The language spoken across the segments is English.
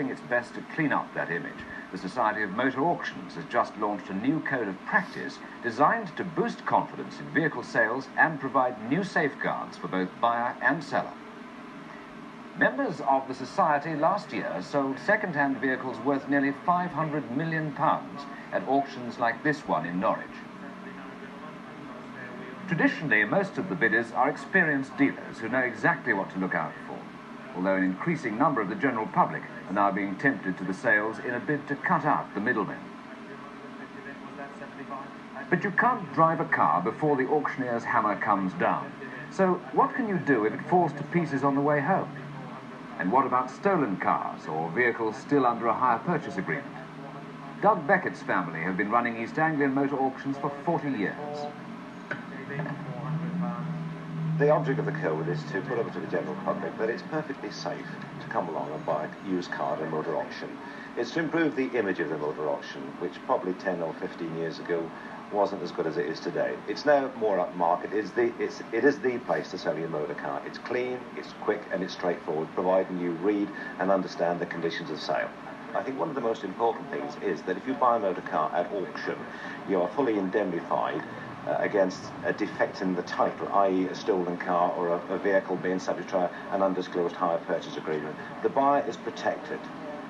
doing its best to clean up that image. The Society of Motor Auctions has just launched a new code of practice designed to boost confidence in vehicle sales and provide new safeguards for both buyer and seller. Members of the Society last year sold second-hand vehicles worth nearly £500 million at auctions like this one in Norwich. Traditionally, most of the bidders are experienced dealers who know exactly what to look out for, although an increasing number of the general public are now being tempted to the sales in a bid to cut out the middlemen. But you can't drive a car before the auctioneer's hammer comes down. So what can you do if it falls to pieces on the way home? And what about stolen cars or vehicles still under a hire purchase agreement? Doug Beckett's family have been running East Anglian motor auctions for 40 years. The object of the code is to put over to the general public that it's perfectly safe to come along and buy a used car at a motor auction. It's to improve the image of the motor auction, which probably 10 or 15 years ago wasn't as good as it is today. It's now more upmarket. It is the place to sell your motor car. It's clean, it's quick, and it's straightforward, providing you read and understand the conditions of sale. I think one of the most important things is that if you buy a motor car at auction, you are fully indemnified against a defect in the title, i.e. a stolen car or a vehicle being subject to an undisclosed hire purchase agreement. The buyer is protected.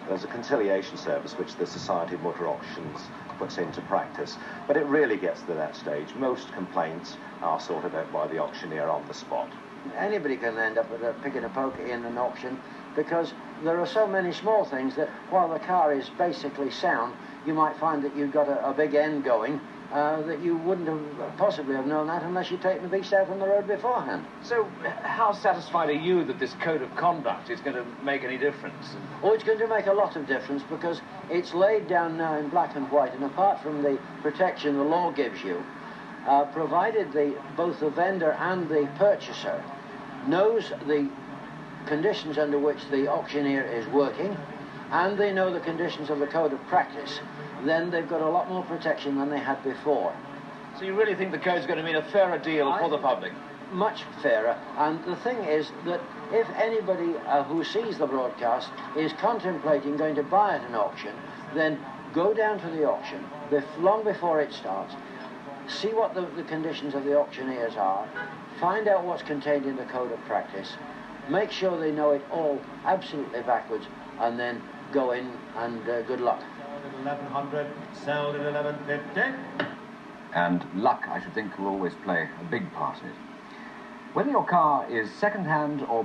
There's a conciliation service which the Society of Motor Auctions puts into practice, but it really gets to that stage. Most complaints are sorted out by the auctioneer on the spot. Anybody can end up with picking a poker in an auction, because there are so many small things that while the car is basically sound, you might find that you've got a big end going that you wouldn't have possibly have known that unless you'd taken the beast out on the road beforehand. So how satisfied are you that this code of conduct is going to make any difference? Oh, it's going to make a lot of difference, because it's laid down now in black and white, and apart from the protection the law gives you, provided both the vendor and the purchaser knows the conditions under which the auctioneer is working, and they know the conditions of the code of practice, then they've got a lot more protection than they had before. So you really think the code's going to mean a fairer deal for the public? Much fairer. And the thing is that if anybody who sees the broadcast is contemplating going to buy at an auction, then go down to the auction long before it starts, see what the conditions of the auctioneers are, find out what's contained in the code of practice, make sure they know it all absolutely backwards, and then go in and good luck. 1100, sold at 1150. And luck, I should think, will always play a big part in it. Whether your car is second-hand or